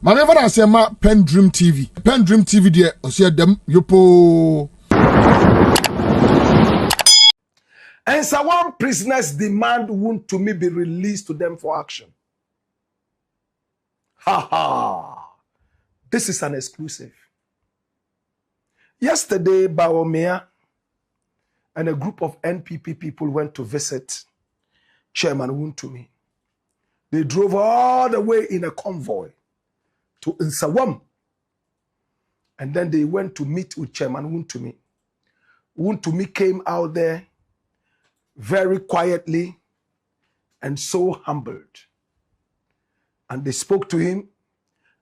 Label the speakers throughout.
Speaker 1: Manever I say ma PENDREAM TV. PENDREAM TV there, osia dem yopo.
Speaker 2: Nsawam prisoners demand Wontumi be released to them for action. Ha ha. This is an exclusive. Yesterday, Bawumia and a group of NPP people went to visit Chairman Wontumi. They drove all the way in a convoy to Nsawam. And then they went to meet with Chairman Wontumi. Wontumi came out there very quietly and so humbled. And they spoke to him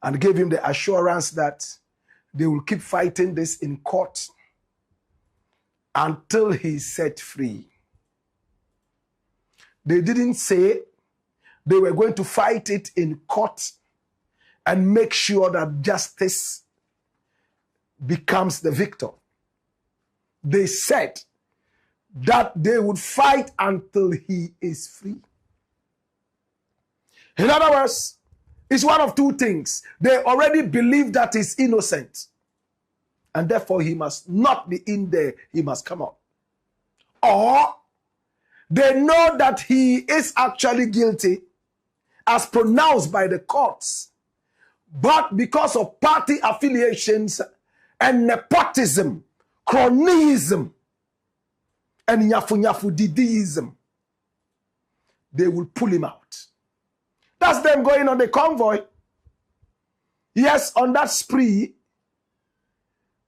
Speaker 2: and gave him the assurance that they will keep fighting this in court until he's set free. They didn't say they were going to fight it in court and make sure that justice becomes the victor. They said that they would fight until he is free. In other words, it's one of two things. They already believe that he's innocent, and therefore he must not be in there, he must come out. Or they know that he is actually guilty as pronounced by the courts, but because of party affiliations and nepotism, cronyism, and nyafu didiism, they will pull him out. That's them going on the convoy. Yes, on that spree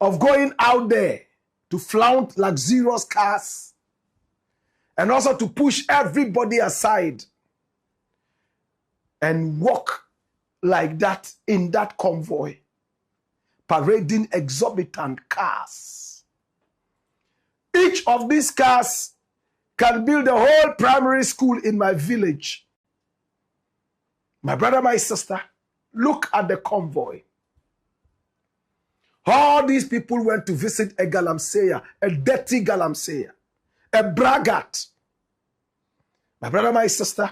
Speaker 2: of going out there to flaunt luxurious cars and also to push everybody aside and walk like that in that convoy, parading exorbitant cars. Each of these cars can build a whole primary school in my village. My brother, my sister, look at the convoy. All these people went to visit a galamsey, a dirty galamsey, a braggart. My brother, my sister,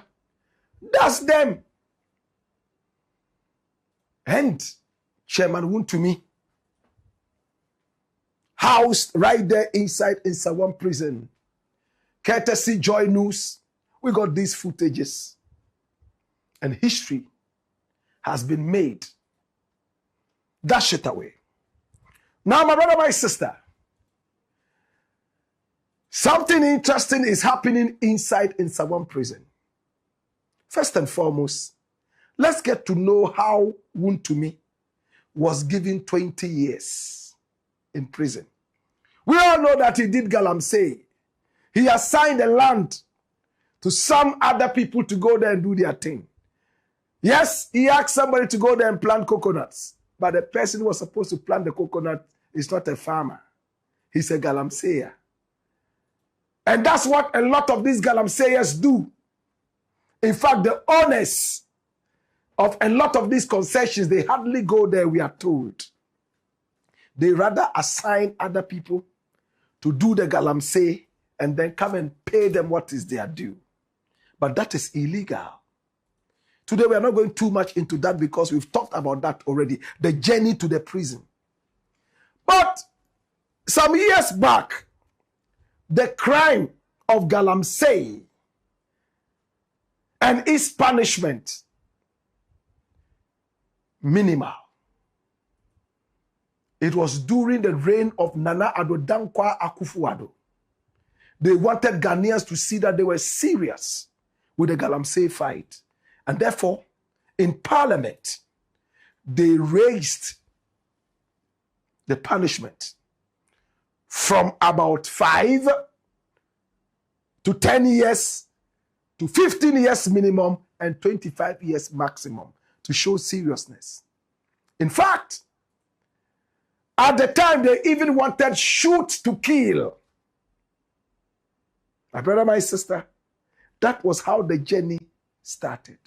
Speaker 2: that's them. And Chairman Wontumi, housed right there inside Nsawam prison. Courtesy Joy News, we got these footages. And history has been made. Dash it away. Now, my brother, my sister, something interesting is happening inside Nsawam prison. First and foremost, let's get to know how Wontumi was given 20 years in prison. We all know that he did galamsey. He assigned the land to some other people to go there and do their thing. Yes, he asked somebody to go there and plant coconuts, but the person who was supposed to plant the coconut is not a farmer. He's a galamseyer. And that's what a lot of these galamseyers do. In fact, the owners of a lot of these concessions, they hardly go there, we are told. They rather assign other people to do the galamsey and then come and pay them what is their due. But that is illegal. Today we are not going too much into that because we've talked about that already, the journey to the prison. But some years back, the crime of galamsey and its punishment, minimal. It was during the reign of Nana Addo Dankwa Akufo-Addo. They wanted Ghanaians to see that they were serious with the galamsey fight. And therefore, in Parliament, they raised the punishment from about 5 to 10 years to 15 years minimum and 25 years maximum to show seriousness. In fact, at the time, they even wanted shoot to kill. My brother, my sister, that was how the journey started.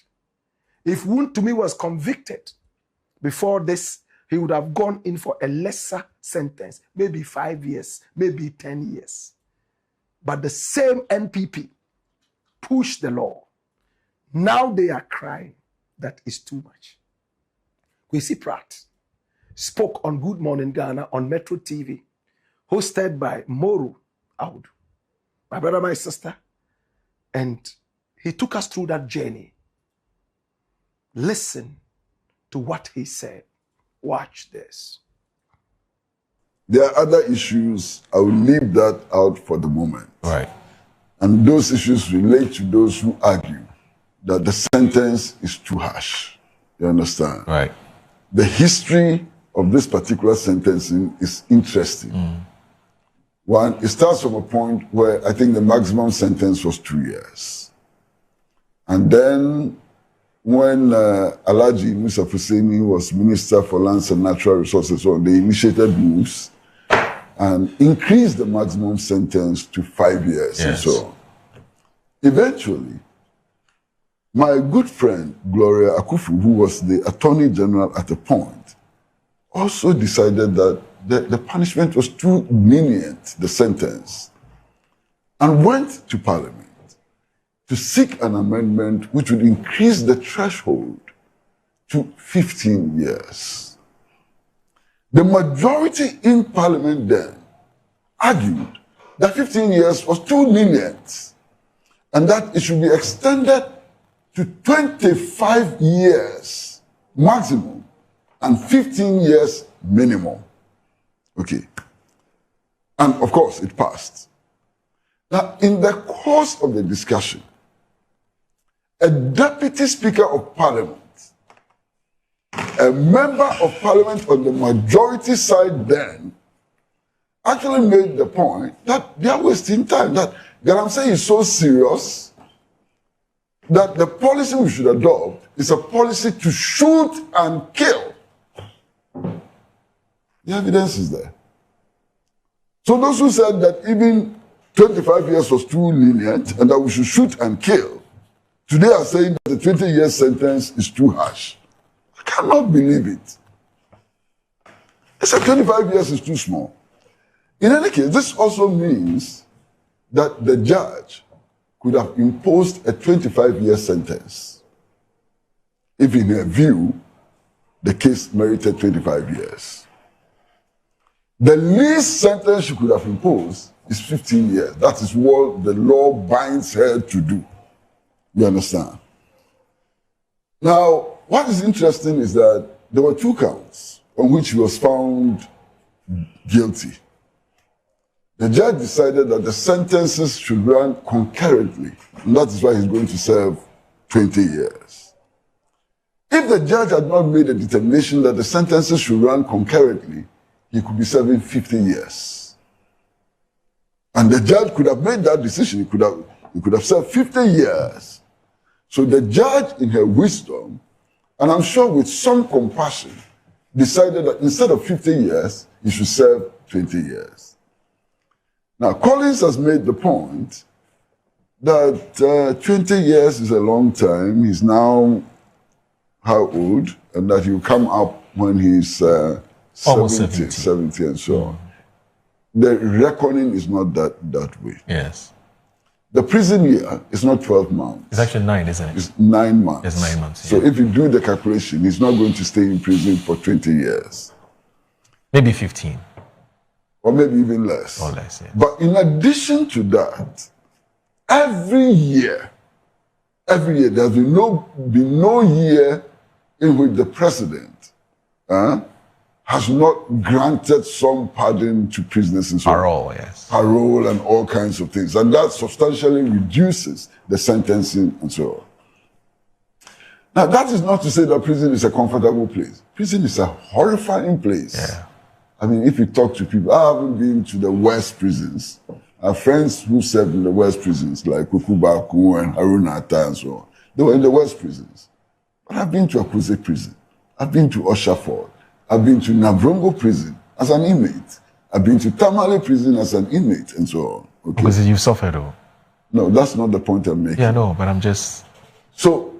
Speaker 2: If Wontumi was convicted before this, he would have gone in for a lesser sentence, maybe 5 years, maybe 10 years. But the same NPP pushed the law. Now they are crying that is too much. Kwesi Pratt, spoke on Good Morning Ghana on Metro TV, hosted by Moru Audu, my brother, my sister, and he took us through that journey. Listen to what he said. Watch this.
Speaker 3: There are other issues. I will leave that out for the moment.
Speaker 4: Right.
Speaker 3: And those issues relate to those who argue that the sentence is too harsh. You understand?
Speaker 4: Right.
Speaker 3: The history of this particular sentencing is interesting. One, it starts from a point where I think the maximum sentence was 2 years. And then when Alhaji Musa Husseini was Minister for Lands and Natural Resources, so they initiated moves and increased the maximum sentence to 5 years and so on. Eventually, my good friend Gloria Akufu, who was the Attorney General at the point, also decided that the punishment was too lenient, the sentence, and went to Parliament to seek an amendment which would increase the threshold to 15 years. The majority in Parliament then argued that 15 years was too lenient and that it should be extended to 25 years maximum and 15 years minimum. Okay. And of course, it passed. Now, in the course of the discussion, a Deputy Speaker of Parliament, a member of Parliament on the majority side then, actually made the point that they are wasting time, that Galamsey is so serious that the policy we should adopt is a policy to shoot and kill. The evidence is there. So those who said that even 25 years was too lenient and that we should shoot and kill, today are saying that the 20-year sentence is too harsh. I cannot believe it. They said 25 years is too small. In any case, this also means that the judge could have imposed a 25-year sentence if, in her view, the case merited 25 years. The least sentence she could have imposed is 15 years. That is what the law binds her to do. You understand? Now, what is interesting is that there were 2 counts on which he was found guilty. The judge decided that the sentences should run concurrently, and that is why he's going to serve 20 years. If the judge had not made a determination that the sentences should run concurrently, he could be serving 50 years. And the judge could have made that decision. He could have served 50 years. So the judge, in her wisdom, and I'm sure with some compassion, decided that instead of 50 years, he should serve 20 years. Now, Collins has made the point that 20 years is a long time. He's now how old? And that he'll come up when he's 70 and so on. The reckoning is not that way.
Speaker 4: Yes.
Speaker 3: The prison year is not 12 months.
Speaker 4: It's actually 9, isn't it?
Speaker 3: It's 9 months.
Speaker 4: It's 9 months.
Speaker 3: So if you do the calculation, he's not going to stay in prison for 20 years.
Speaker 4: Maybe 15.
Speaker 3: Or maybe even less.
Speaker 4: Or less, yeah.
Speaker 3: But in addition to that, every year, there's been no year in which the president has not granted some pardon to prisoners and so on.
Speaker 4: Parole, yes.
Speaker 3: Parole and all kinds of things. And that substantially reduces the sentencing and so on. Now, that is not to say that prison is a comfortable place. Prison is a horrifying place.
Speaker 4: Yeah.
Speaker 3: I mean, if you talk to people, I haven't been to the West prisons. I have friends who served in the West prisons, like Kukubaku and Harunata and so on. They were in the West prisons. But I've been to Akuse prison. I've been to Oshaford. I've been to Navrongo prison as an inmate. I've been to Tamale prison as an inmate and so on. Okay?
Speaker 4: Because you suffered, though.
Speaker 3: No, that's not the point I'm making.
Speaker 4: Yeah, no, but I'm just...
Speaker 3: So,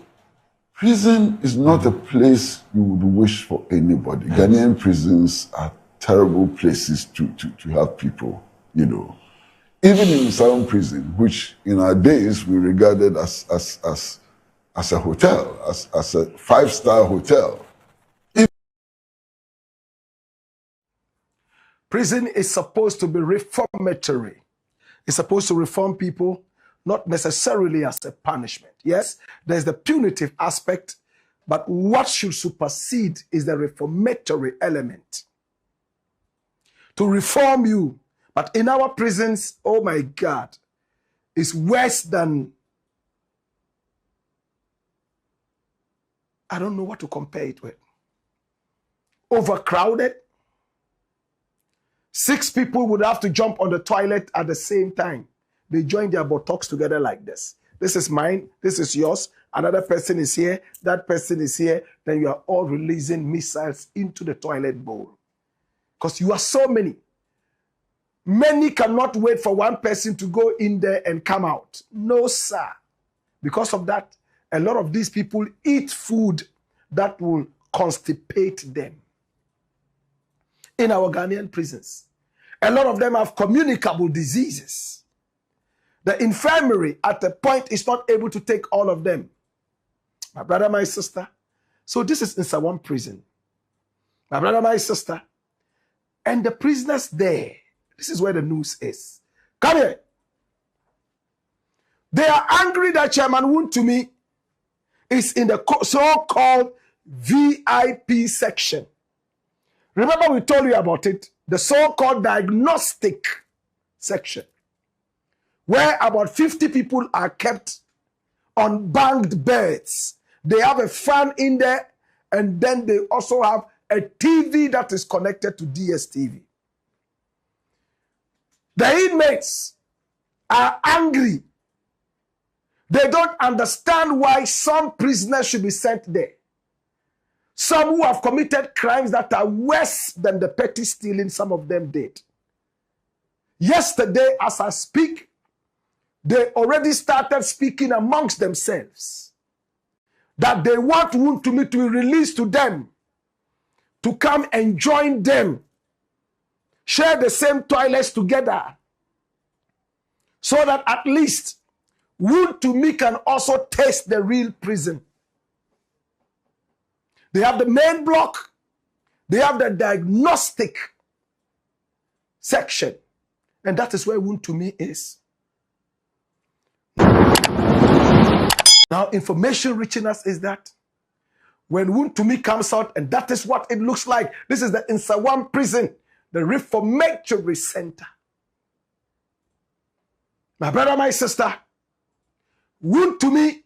Speaker 3: prison is not a place you would wish for anybody. Yes. Ghanaian prisons are terrible places to have people, you know. Even in Nsawam prison, which in our days we regarded as a hotel, as a 5-star hotel.
Speaker 2: Prison is supposed to be reformatory. It's supposed to reform people, not necessarily as a punishment. Yes, there's the punitive aspect, but what should supersede is the reformatory element. To reform you. But in our prisons, oh my God, it's worse than, I don't know what to compare it with. Overcrowded. 6 people would have to jump on the toilet at the same time. They join their buttocks together like this. This is mine. This is yours. Another person is here. That person is here. Then you are all releasing missiles into the toilet bowl. Because you are so many. Many cannot wait for one person to go in there and come out. No, sir. Because of that, a lot of these people eat food that will constipate them. In our Ghanaian prisons, a lot of them have communicable diseases. The infirmary at a point is not able to take all of them. My brother, my sister. So this is Nsawam prison. My brother, my sister. And the prisoners there, this is where the news is. Come here. They are angry that Chairman Wontumi is in the so-called VIP section. Remember we told you about it, the so-called diagnostic section, where about 50 people are kept on banged beds. They have a fan in there, and then they also have a TV that is connected to DSTV. The inmates are angry. They don't understand why some prisoners should be sent there. Some who have committed crimes that are worse than the petty stealing some of them did. Yesterday, as I speak, they already started speaking amongst themselves that they want Wontumi to be released to them, to come and join them, share the same toilets together, so that at least Wontumi can also taste the real prison. They have the main block. They have the diagnostic section. And that is where Wontumi is. Now, information reaching us is that when Wontumi comes out, and that is what it looks like. This is the Nsawam prison, the reformatory center. My brother, my sister, Wontumi,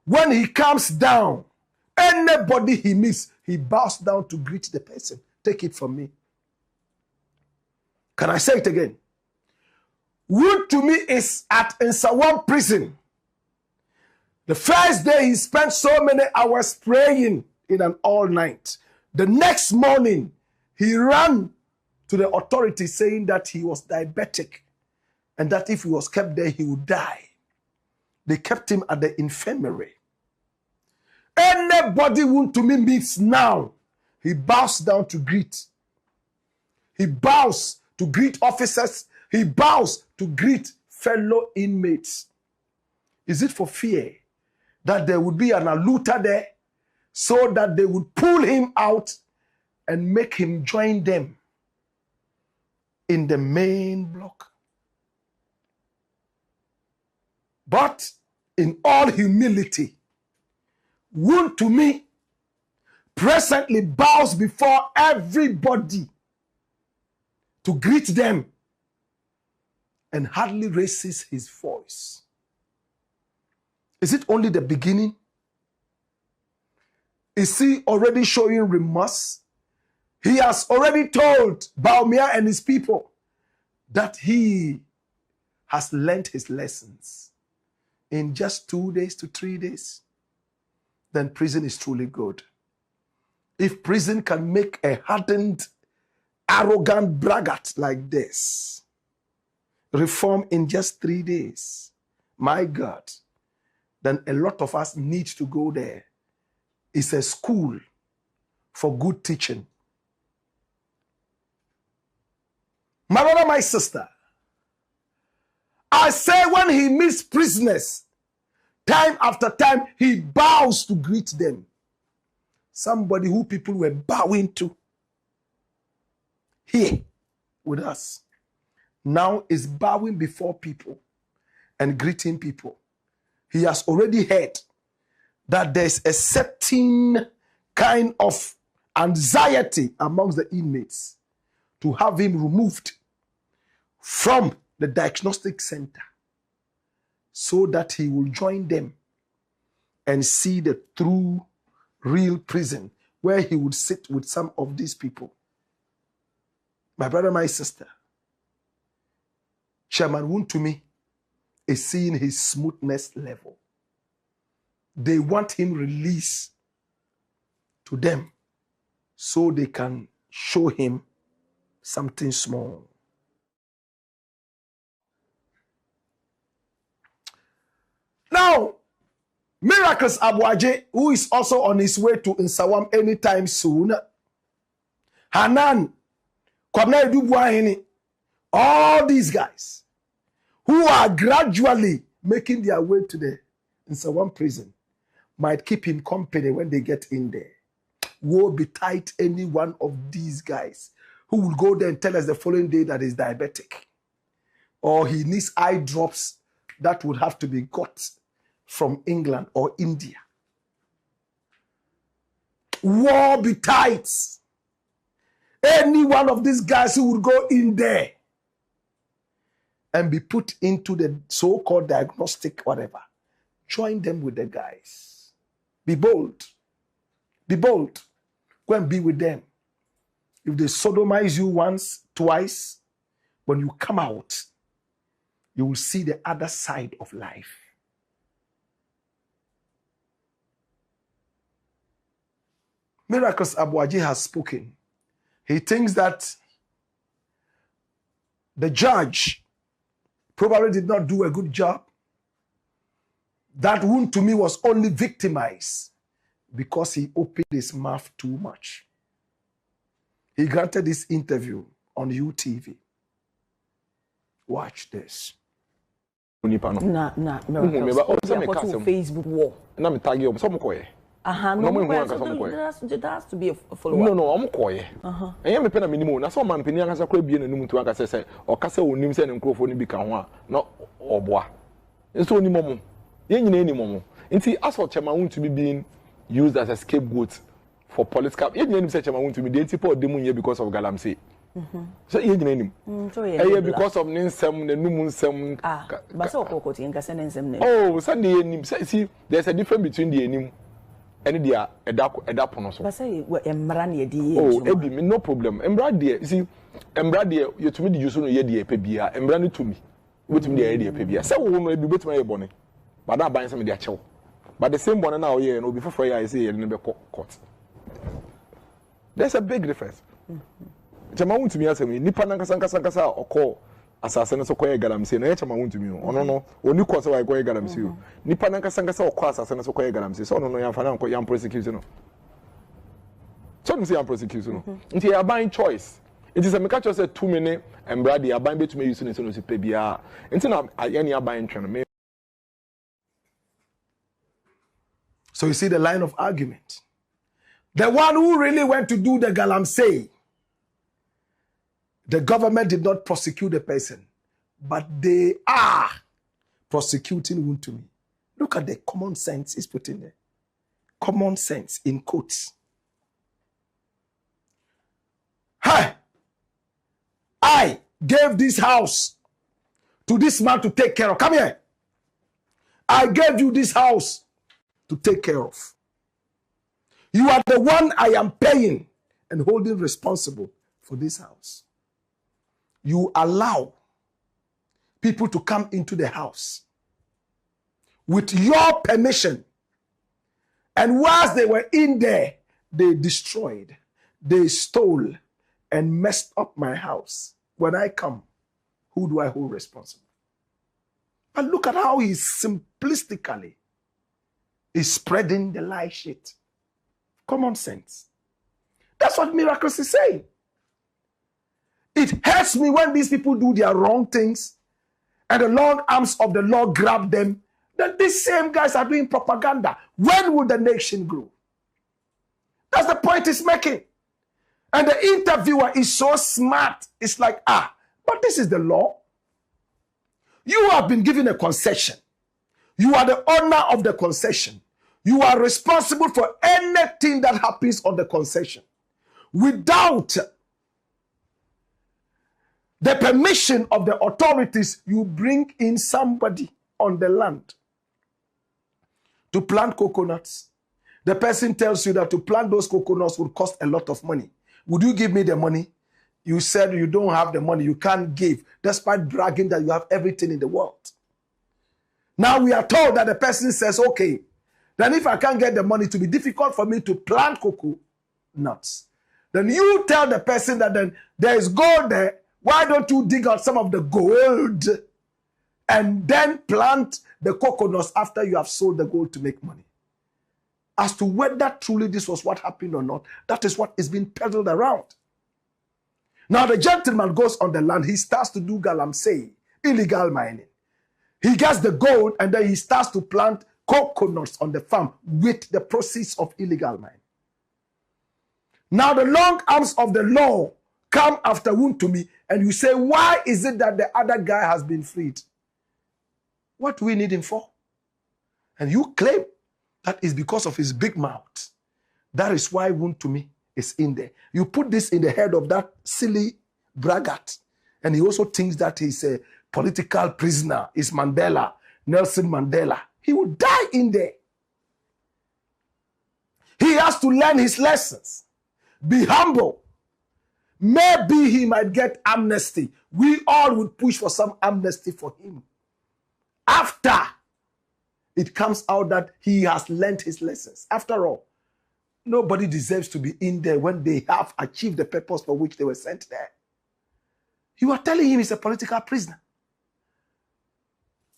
Speaker 2: when he comes down, anybody he meets, he bows down to greet the person. Take it from me. Can I say it again? Wontumi is at Nsawam prison. The first day he spent so many hours praying in an all night. The next morning, he ran to the authorities saying that he was diabetic and that if he was kept there, he would die. They kept him at the infirmary. Anybody Wontumi meets now, he bows down to greet. He bows to greet officers. He bows to greet fellow inmates. Is it for fear that there would be an alluter there so that they would pull him out and make him join them in the main block? But in all humility, Wontumi presently bows before everybody to greet them and hardly raises his voice. Is it only the beginning? Is he already showing remorse? He has already told Baumia and his people that he has learned his lessons in just 2 days to 3 days. Then prison is truly good. If prison can make a hardened, arrogant braggart like this reform in just 3 days, my God, then a lot of us need to go there. It's a school for good teaching. My brother, my sister, I say when he meets prisoners, time after time, he bows to greet them. Somebody who people were bowing to. Here, with us now is bowing before people and greeting people. He has already heard that there's a certain kind of anxiety amongst the inmates to have him removed from the diagnostic center so that he will join them and see the true, real prison where he would sit with some of these people. My brother, my sister, Chairman Wontumi is seeing his smoothness level. They want him released to them so they can show him something small. Now, Miracles Abuaje, who is also on his way to Nsawam anytime soon, Hanan, Kwabna Edubuahini, all these guys who are gradually making their way to the Nsawam prison might keep him company when they get in there. Woe betide any one of these guys who will go there and tell us the following day that he's diabetic or he needs eye drops that would have to be got from England or India. Woe betide any one of these guys who would go in there and be put into the so-called diagnostic whatever. Join them with the guys. Be bold. Be bold. Go and be with them. If they sodomize you once, twice, when you come out, you will see the other side of life. Miracles Abuaji has spoken. He thinks that the judge probably did not do a good job. That Wontumi was only victimized because he opened his mouth too much. He granted this interview on UTV. Watch this.
Speaker 5: Facebook war. There has to be a follow-up.
Speaker 6: No, I'm quiet. I am a pen minimum. That's all man penny as a crab being a new to Ancassa or Castle Nims and Crofoni become not or bois. It's only moment. Any moment. And see, as for Chamaun to be being used as a scapegoat for political, any such amount to be dated for Demunia because of Galamsey. So, you name him. Because of Ninsam, the Numun
Speaker 5: Ah, but so Cocotti and Cassan.
Speaker 6: Oh, Sunday, see, there's a difference between the enemy. And they are a dark ponoso.
Speaker 5: But say, we're Embrania.
Speaker 6: Oh, Ebi, no problem. Embradia, you see, Embradia, you to me, you soon hear the Pebia, Embrani to me. With me, the idea Pebia. So, we will be with my bonnet. But not buying some of their chill. But the same one now, yeah, no, before I say, never caught. There's a big difference. Chama to me as a Nipanaka Sankasa or call assassin so quiet galamsi, and Chama to me. Oh, no, only cause I go galamsi. Nipanaka Sankasa or class assassin so quiet galamsi. So, no, I'm finding young prosecution. So, I'm saying prosecution. Until you're buying choice. It is a mechanic said 2 minutes and Brady are buying to me using it to Pebia. Until I buying train.
Speaker 2: So you see the line of argument. The one who really went to do the galamsey, the government did not prosecute the person, but they are prosecuting Wontumi. Look at the common sense he's put in there. Common sense in quotes. Hey, I gave this house to this man to take care of. Come here. I gave you this house to take care of. You are the one I am paying and holding responsible for this house. You allow people to come into the house with your permission. And whilst they were in there, they destroyed, they stole, and messed up my house. When I come, who do I hold responsible? And look at how he simplistically is spreading the lie shit. Common sense. That's what Miracles is saying. It hurts me when these people do their wrong things and the long arms of the law grab them. That these same guys are doing propaganda. When will the nation grow? That's the point he's making. And the interviewer is so smart. It's like, but this is the law. You have been given a concession. You are the owner of the concession. You are responsible for anything that happens on the concession. Without the permission of the authorities, you bring in somebody on the land to plant coconuts. The person tells you that to plant those coconuts would cost a lot of money. Would you give me the money? You said you don't have the money. You can't give, despite bragging that you have everything in the world. Now we are told that the person says, okay, then if I can't get the money, to be difficult for me to plant cocoa nuts. Then you tell the person that then there is gold there. Why don't you dig out some of the gold and then plant the coconuts after you have sold the gold to make money? As to whether truly this was what happened or not, that is what is being peddled around. Now the gentleman goes on the land. He starts to do galamsey, illegal mining. He gets the gold and then he starts to plant coconuts on the farm with the proceeds of illegal mining. Now the long arms of the law come after Wontumi and you say, why is it that the other guy has been freed? What do we need him for? And you claim that is because of his big mouth. That is why Wontumi is in there. You put this in the head of that silly braggart. And he also thinks that he's a political prisoner. Is Mandela, Nelson Mandela. He will die in there. He has to learn his lessons. Be humble. Maybe he might get amnesty. We all would push for some amnesty for him. After it comes out that he has learned his lessons. After all, nobody deserves to be in there when they have achieved the purpose for which they were sent there. You are telling him he's a political prisoner.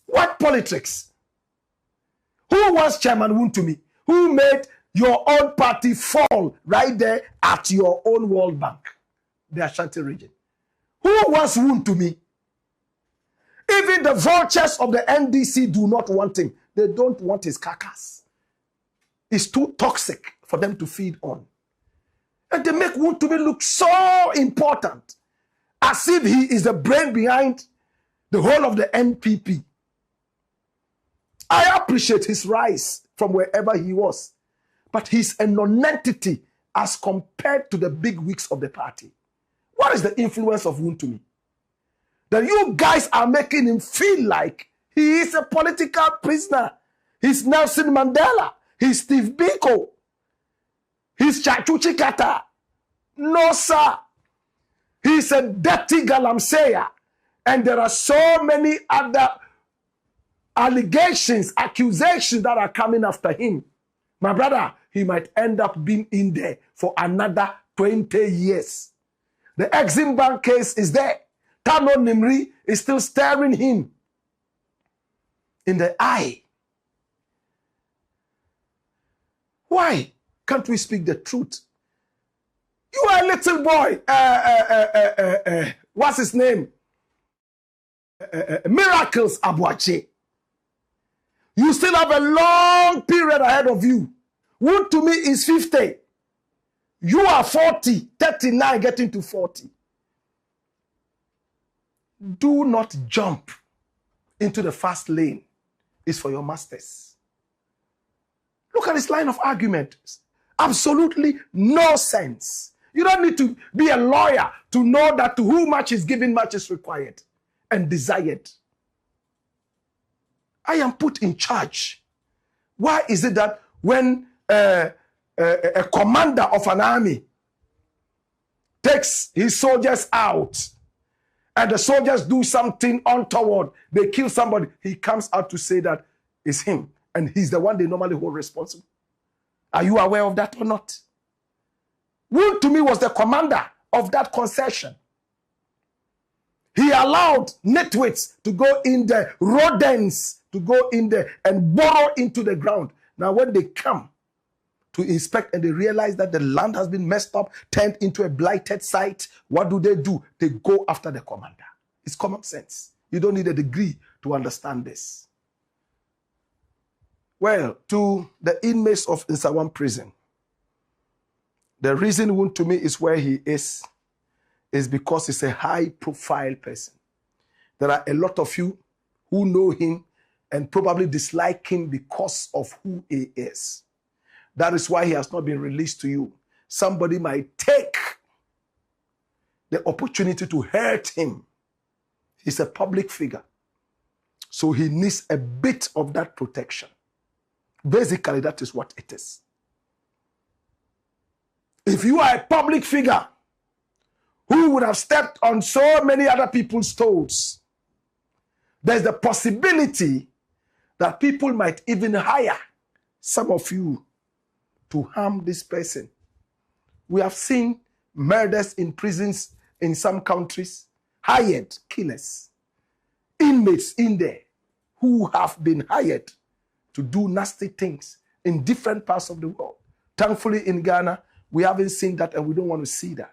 Speaker 2: What politics? Who was Chairman Wontumi? Who made your own party fall right there at your own World Bank, the Ashanti region? Who was Wontumi? Even the vultures of the NDC do not want him. They don't want his carcass. It's too toxic for them to feed on. And they make Wontumi look so important, as if he is the brain behind the whole of the NPP. I appreciate his rise from wherever he was, but he's a non-entity as compared to the big wigs of the party. What is the influence of Wontumi? That you guys are making him feel like he is a political prisoner. He's Nelson Mandela. He's Steve Biko. He's Chachuchi Kata. No, sir. He's a dirty galamseya. And there are so many other allegations, accusations that are coming after him. My brother, he might end up being in there for another 20 years. The Exim Bank case is there. Tano Nimri is still staring him in the eye. Why can't we speak the truth? You are a little boy. What's his name? Miracles Abuache. You still have a long period ahead of you. Wontumi is 50. You are 40, 39, getting to 40. Do not jump into the fast lane. It's for your masters. Look at this line of argument. Absolutely no sense. You don't need to be a lawyer to know that to whom much is given, much is required and desired. I am put in charge. Why is it that when a commander of an army takes his soldiers out and the soldiers do something untoward, they kill somebody, he comes out to say that it's him and he's the one they normally hold responsible? Are you aware of that or not? Wontumi was the commander of that concession. He allowed nitwits to go in there, rodents to go in there and burrow into the ground. Now when they come to inspect and they realize that the land has been messed up, turned into a blighted site, what do? They go after the commander. It's common sense. You don't need a degree to understand this. Well, to the inmates of Nsawam prison, The reason Wontumi is where he is because he's a high-profile person. There are a lot of you who know him and probably dislike him because of who he is. That is why he has not been released to you. Somebody might take the opportunity to hurt him. He's a public figure. So he needs a bit of that protection. Basically, that is what it is. If you are a public figure who would have stepped on so many other people's toes, there's the possibility that people might even hire some of you to harm this person. We have seen murders in prisons in some countries, hired killers, inmates in there who have been hired to do nasty things in different parts of the world. Thankfully, in Ghana, we haven't seen that and we don't want to see that.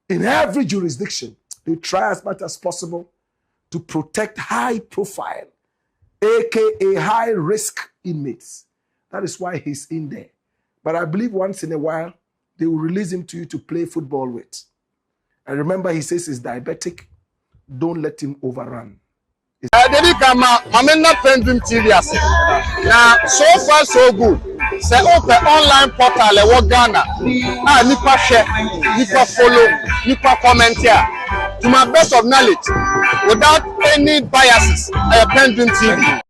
Speaker 2: In every jurisdiction, they try as much as possible to protect high-profile, aka high-risk inmates. That is why he's in there. But I believe once in a while, they will release him to you to play football with. And remember, he says he's diabetic. Don't let him overrun.
Speaker 7: PENDREAM TV. Now, so far so good. Say open online portal e Ghana. Nipa share, nipa follow, nipa comment here. To my best of knowledge, without any biases, PENDREAM TV.